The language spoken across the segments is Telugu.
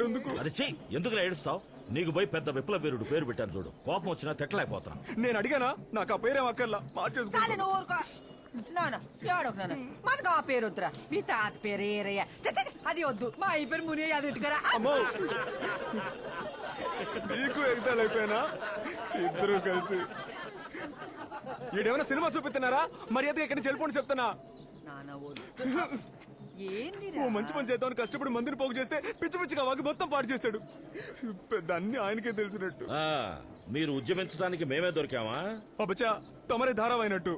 ఎందుకు ఏడుస్తావు? నీకు పోయి పెద్ద విప్లవ వీరుడు పేరు పెట్టాను చూడు, కోపం వచ్చినా తిట్టలేకపోతున్నా. నేను అడిగానా? నాకు ఆ పేరేం అక్కర్లా. మనకు ఆ పేరు వద్దురా, మీ తాత పేరు ఏరయ్య. అది వద్దు, మా అయ్య పేరు ముని, అది ఇటుకరా. నీకు ఎగతాళైపోయినా ఇద్దరు కలిసి ఈడేమైనా సినిమా చూపిస్తున్నారా? మర్యాద ఎక్కడి నుంచి వెళ్ళిపోండి చెప్తున్నా. ఓ మంచి పని చేద్దామని కష్టపడి మందిని పోగు చేస్తే పిచ్చి పిచ్చిగా వాకి మొత్తం పాడు చేశాడు. పెద్ద అన్ని ఆయనకే తెలిసినట్టు. మీరు ఉద్యమించడానికి మేమే దొరికామా? అబ్బచ్చా తమరే ధారావైనట్టు.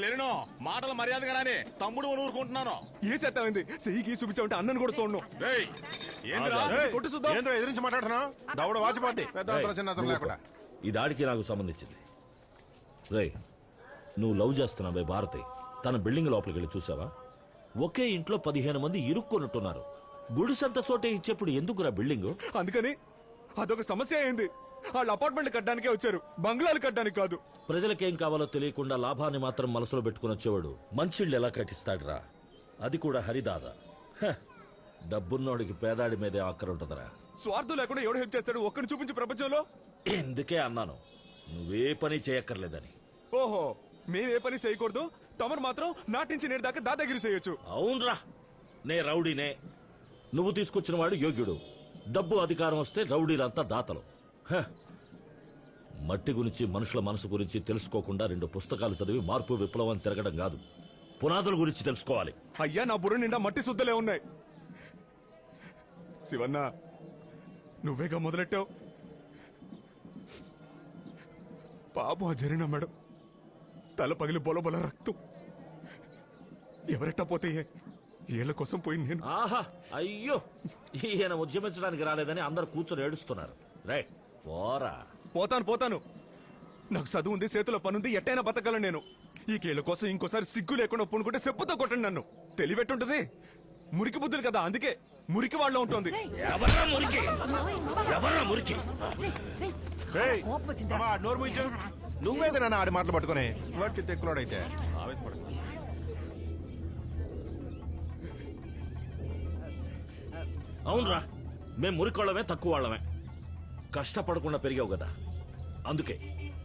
లేనో మాటల మర్యాదగా రాని తమ్ముడు ఊరుకుంటున్నాను. ఏ సెత్తమైంది సెయ్యికి చూపించామంటే అన్నను కూడా చూడను. కొట్టు చూద్దాం. ఎదురించి మాట్లాడుతున్నా దౌడ వాచిపోద్ది. పెద్ద చిన్న లేకుండా ఈ దాడికి నాకు సంబంధించింది. రే, నువ్వు లవ్ చేస్తున్నావే భారతి, తన బిల్డింగ్ లోపలికి వెళ్ళి చూసావా? ఒకే ఇంట్లో 15 మంది ఇరుక్కొనుట్టున్నారు. గుడిసంత సోటే ఇచ్చేప్పుడు ఎందుకురా బిల్డింగ్? అందుకని అదొక సమస్య అయింది. వాళ్ళు అపార్ట్మెంట్ కట్టడానికే వచ్చారు, బంగ్లాలు కట్టడానికి కాదు. ప్రజలకేం కావాలో తెలియకుండా లాభాన్ని మాత్రం మనసులో పెట్టుకుని వచ్చేవాడు మంచిళ్ళు ఎలా కట్టిస్తాడురా? అది కూడా హరిదాదా. డబ్బున్నోడికి పేదాడి మీదే ఆఖరు ఉంటుందరా. స్వార్థం లేకుండా ఎవడు హెల్ప్ చేస్తాడు ఒక్కడిని చూపించి ప్రపంచంలో? ఎందుకే అన్నాను నువ్వే పని చేయక్కర్లేదని. ఓహో, మేమే పని చేయకూడదు, తమరు మాత్రం నాటించి నేడు దాకా దాదాగిరి చేయొచ్చు. అవునరా, నే రౌడీనే. నువ్వు తీసుకొచ్చిన వాడు యోగ్యుడు. డబ్బు అధికారం వస్తే రౌడీలంతా దాతలు. మట్టి గురించి మనుషుల మనసు గురించి తెలుసుకోకుండా 2 పుస్తకాలు చదివి మార్పు విప్లవం తిరగడం కాదు, పునాదుల గురించి తెలుసుకోవాలి. అయ్యా, నా బుర్ర నిండా మట్టి శుద్ధలే ఉన్నాయి. శివన్న, నువ్వేగా మొదలెట్టావు. పాపం ఆ జరిగిన మేడం తల పగిలి బొల రక్తం. ఎవరెట్టా పోతే ఏళ్ల కోసం పోయి నేను. ఆహా, అయ్యో, ఈయన ఉద్యమించడానికి రాలేదని అందరు కూర్చొని ఏడుస్తున్నారు. రే పోరా. పోతాను. నాకు చదువు ఉంది, చేతిలో పనుంది, ఎట్టైనా బతకగలను నేను. ఈ కేళ్ల కోసం ఇంకోసారి సిగ్గు లేకుండా పూనుకుంటే చెప్పుతో కొట్టండి నన్ను. తెలివెట్టుంటది, మురికి బుద్ధులు కదా, అందుకే మురికి వాళ్ళ ఉంటుంది. నువ్వేది నన్ను ఆడి మాటలు పట్టుకుని వట్టి తెక్కులోడైతే ఆవేశపడ. అవునరా, మేం మురికోళ్ళమే, తక్కువ వాళ్ళమే. కష్టపడకుండా పెరిగావు కదా, అందుకే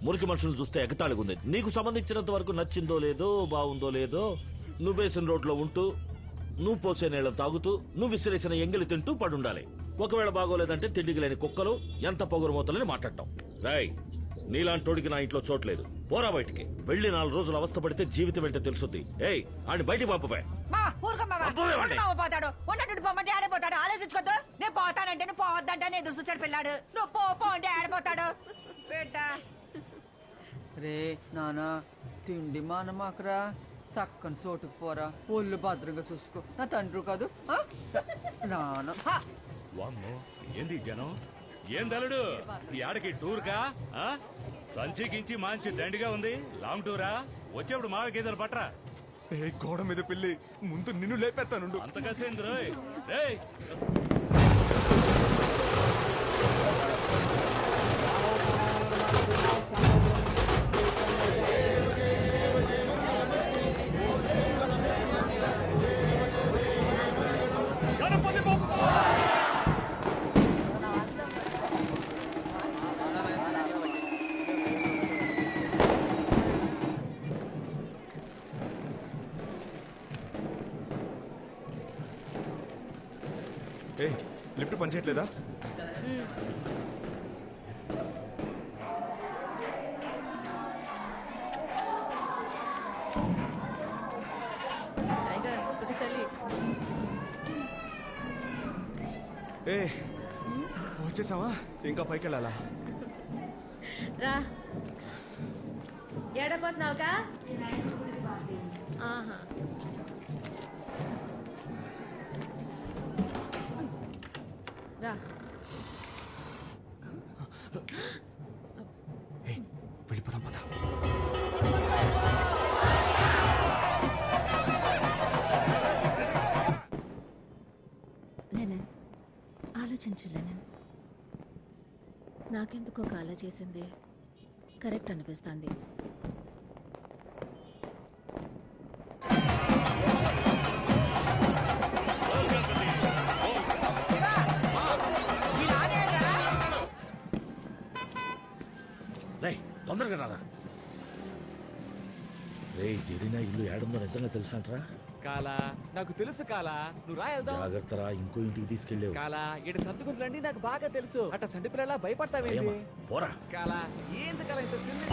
మురికి మనుషులను చూస్తే ఎగతాళిగుంది. నీకు సంబంధించినంత వరకు నచ్చిందో లేదో, బాగుందో లేదో, నువ్వేసిన రోడ్లో ఉంటూ, నువ్వు పోసే నీళ్ళని తాగుతూ, నువ్వు విసిరేసిన ఎంగిలి తింటూ పడుండాలి. ఒకవేళ బాగోలేదంటే తిండికి లేని కుక్కలు, ఎంత పొగరు మోతలని మాట్లాడటం. రాయ్, నీలాంటోడికి నా ఇంట్లో చోట్లేదు. పోరా బయటికి. వెళ్లి 4 రోజులు అవస్థ పడితే జీవితం ఏంటో తెలుసుద్ది. ఏయ్, ఆయన బయటికి పంపవే. ఆడిపోతాడు. ఆలోచించుకోద్దు. నేను పోతానంటే నువ్వు పోవద్దంటే నేను ఎదురు చూసాడు పిల్లాడు. నువ్వు పో అంటే ఆడిపోతాడు. రే నానా, తిండి మానమాకరా, సక్కని చోటుకు పోరా, ఒళ్ళు భద్రంగా చూసుకో. నా తండ్రి కాదు నాన్న. ఏంది జనం? ఏం తలుడు ఈ ఆడకి టూర్ కా? సంచికించి మంచి దండిగా ఉంది. లాంగ్ టూరా? వచ్చేప్పుడు మావ గేదెలు పట్రా. ఏ గోడ మీద పిల్లి, ముందు నిన్ను లేపేస్తాను. అంత కసేంద్రు. ఏ లిఫ్ట్ పనిచేయట్లేదా? ఏ వచ్చేసావా? ఇంకా పైకి వెళ్ళాలా? రా. ఏడపోతున్నావుకా? రా. వెళ్ళిపోదాం పద. లెనిన్, ఆలోచించు లెనిన్. నాకెందుకో కాలా చేసింది కరెక్ట్ అనిపిస్తుంది. తొందరగా రారా. రే జరినా ఇల్లు ఏడుందో నిజంగా తెలుసంట్రా? కాలా నాకు తెలుసు కాలా, నువ్వు రా వెళ్దాం. జాగ్రత్తరా, ఇంకో ఇంటికి తీసుకెళ్ళేవు. కాలా ఇటు సర్దుకుంటులండి, నాకు బాగా తెలుసు. అట్ట సంటి పిల్లలా భయపడతావేంటి? భయమా? పోరా. కాలా ఏంది కాలా ఇంత సిల్లి?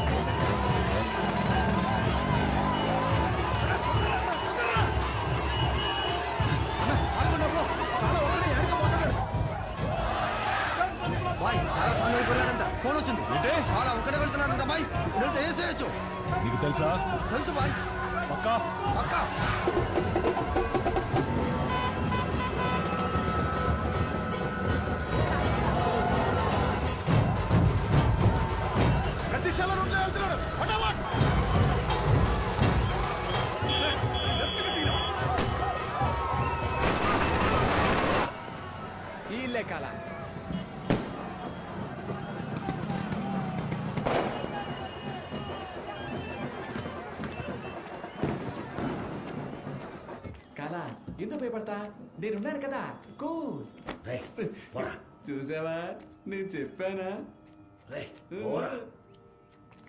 ఫోన్ వచ్చింది. అలా ఒక్కడే వెళ్తున్నాడంట బాయ్. వెళ్తే వేసేయచ్చు. నీకు తెలుసా? తెలుసు బాయ్. పక్కా పక్కా. ప్రతిశాల రూట్లో వెళ్తున్నాడు. ఫటాఫట్. ఈ ఇల్లే కాలా. కాలా ఎందుకు భయపడతా, నేనున్నాను కదా. కూల్. రే పోరా. చూసావా, నేను చెప్పానా? రే పోరా.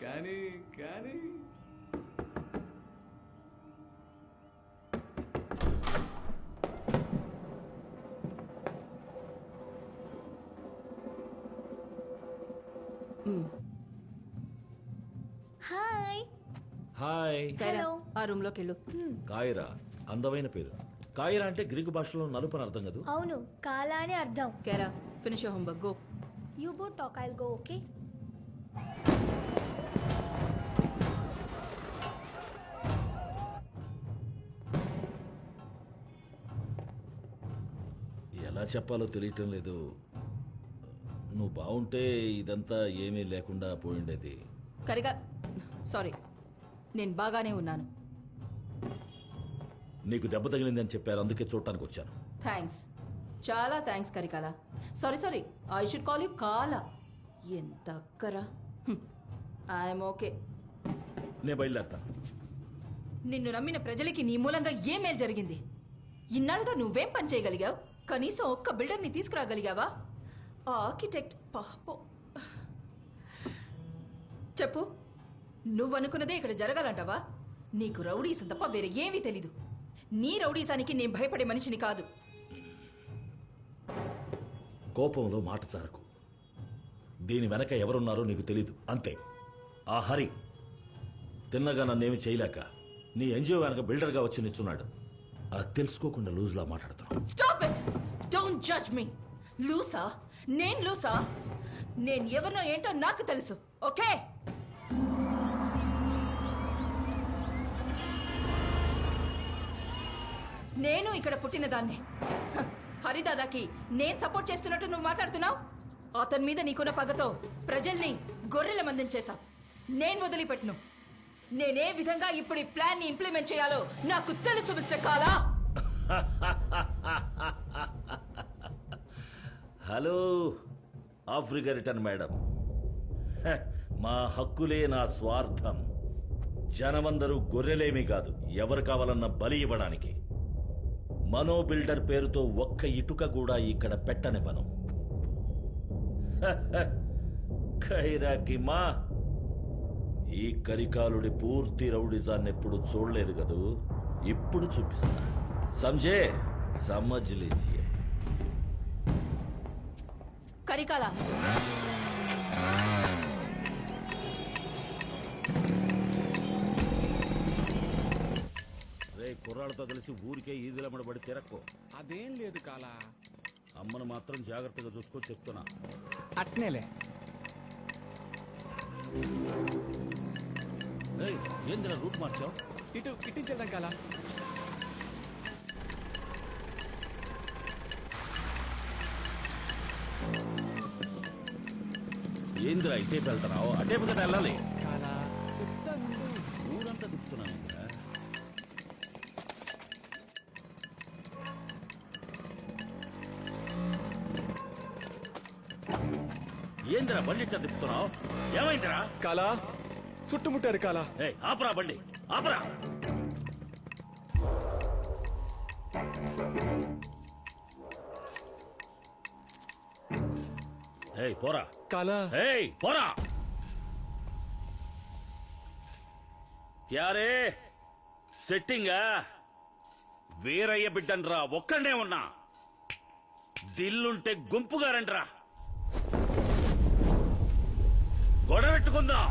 కానీ కానీ హాయ్ హాయ్. కైరా, ఆ రూమ్ లోకి వెళ్ళు. కాయరా అందమైన పేరు. కాయరా అంటే గ్రీకు భాషలో నలుపు అని అర్థం కదా. అవును కాలా అని అర్థం. Kyra, finish your homework, go. You both talk, I'll go. Okay. ఎలా చెప్పాలో తెలియటం లేదు. నువ్వు బాగుంటే ఇదంతా ఏమీ లేకుండా పోయిండేది. కరిగా సారీ, నేను బాగానే ఉన్నాను. నీకు దెబ్బ తగిలిందని చెప్పారు, అందుకే చూడటానికి వచ్చాను. థ్యాంక్స్, చాలా thanks Karikala. Sorry sorry, I should call you కాలా. ఎంత అక్కరా. I'm okay. నేను బయలుదేరతాను. నిన్ను నమ్మిన ప్రజలకి నీ మూలంగా ఏ మేలు జరిగింది? ఇన్నాళ్ళుగా నువ్వేం పని చేయగలిగావు? కనీసం ఒక్క బిల్డర్ని తీసుకురాగలిగావా? ఆ ఆర్కిటెక్ట్ పాపం. చెప్పు, నువ్వనుకున్నదే ఇక్కడ జరగాలంటావా? నీకు రౌడీసం తప్ప వేరే ఏమీ తెలీదు. నీ రౌడీసానికి నేను భయపడే మనిషిని కాదు. కోపంలో మాట చారకు. దీని వెనక ఎవరున్నారో నీకు తెలీదు, అంతే. ఆ హరి తిన్నగా నన్నేమి చేయలేక నీ ఎన్జిఓ వెనక బిల్డర్గా వచ్చి నిల్చున్నాడు. అది తెలుసుకోకుండా లూజ్లా మాట్లాడుతున్నావు. Stop it, don't judge me. లూసా? నేను లూసా? నేను ఎవరినో ఏంటో నాకు తెలుసు, ఓకే? నేను ఇక్కడ పుట్టిన దాన్ని. హరిదాదాకి నేను సపోర్ట్ చేస్తున్నట్టు నువ్వు మాట్లాడుతున్నావు. అతని మీద నీకున్న పగతో ప్రజల్ని గొర్రెల మందం చేశావు. నేను వదిలిపెట్టను. నేనే విధంగా ఇప్పుడు ఈ ప్లాన్ ని ఇంప్లిమెంట్ చేయాలో నాకు తెలుసు మిస్టర్ కాలా. Hello Africa return madam. మా హక్కులే నా స్వార్థం. జనమందరూ గొర్రెలేమీ కాదు, ఎవరు కావాలన్న బలి ఇవ్వడానికి. మనో బిల్డర్ పేరుతో ఒక్క ఇటుక కూడా ఇక్కడ పెట్టనివ్వను. ఖైరాకి మా ఈ కరికాలుడి పూర్తి రౌడిజాన్ని ఎప్పుడు చూడలేదు కదూ, ఇప్పుడు చూపిస్తా. సమझे? समझ लीजिए. కరికాల, రే కుర్రాళ్ళతో కలిసి ఊరికే ఈదులమ్మడి పడి తిరక్కో. అదేం లేదు కాలా. అమ్మను మాత్రం జాగ్రత్తగా చూసుకో చెప్తున్నా. అట్నేలే. ఏందిరా రూట్ మార్చావు? ఇటు ఇట్టించేద్దాం కాలా. ఏందిరా ఇటే వెళ్తున్నావు? అటే కదా వెళ్ళాలి. కాలా సిద్ధంగా ఊరంతా దిక్కుతున్నాను. ఏందిరా బండి ఇట్టా తిప్పుతున్నావు? ఏమైందిరా? కాలా చుట్టుముట్టారు కాలా. ఏయ్ ఆపరా బండి, ఆపరా. ఏయ్ పోరా. కాలా ఏయ్ పోరా. యారే సెట్టింగా వీరయ్య బిడ్డన్రా ఒక్కడే ఉన్నా దిల్లుంటే గుంపుగా రండ్రా గొడవెట్టుకుందాం.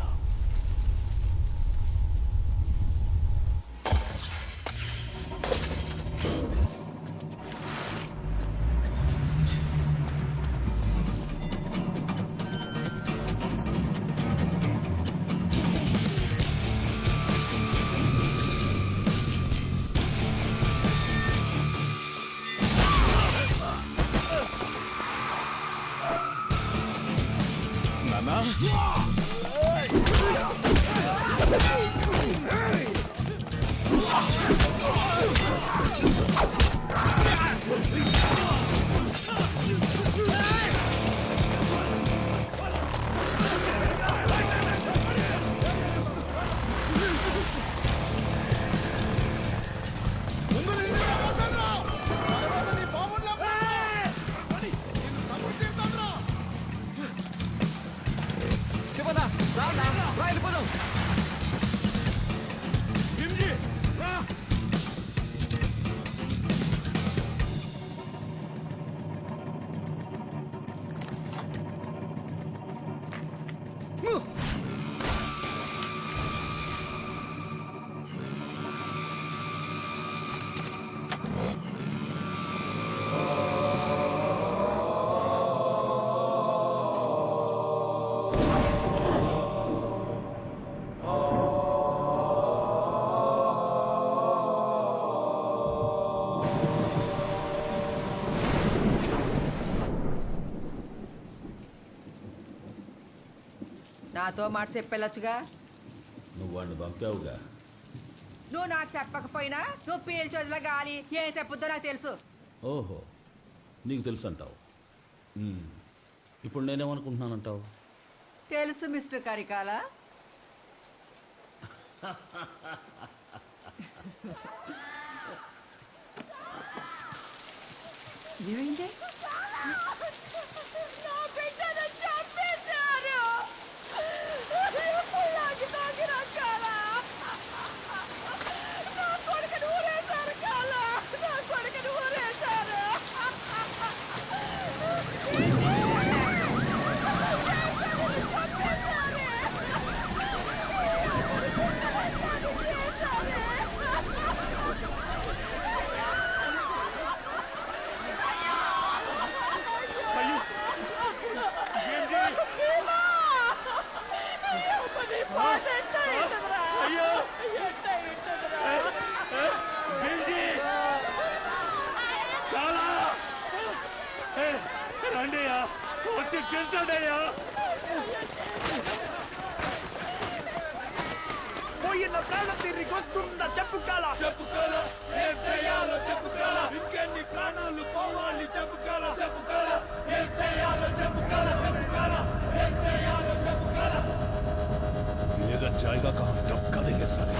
నానా శివదా రా రా రా వెళ్ళిపోదాం. నాతో మాట చెప్పెళ్ళొచ్చుగా. నువ్వు వాడిని పంపావుగా. నువ్వు నాకు చెప్పకపోయినా నువ్వు పీల్చొదిలా గాలి ఏం చెప్పుద్దో నాకు తెలుసు. ఓహో నీకు తెలుసు అంటావు. ఇప్పుడు నేనేమనుకుంటున్నానంటావు? తెలుసు మిస్టర్ కరికాల. ఏమైంది? రండియా వచ్చి గెలిచండియా. పోయిన ప్రాణం తిరిగి వస్తుందా చెప్పుకాల చెప్పుకాల ఏం చేయాలో చెప్పుకాల ఇంకెన్ని ప్రాణాలు పోవాలి చెప్పుకాల చెప్పుకాల ఏం చేయాలో చెప్పుకాల చెప్పుకాల ఏం చేయాలో చెప్పుకాల లేగా జాయిగా కహా టక్కా దేంగే సాలే.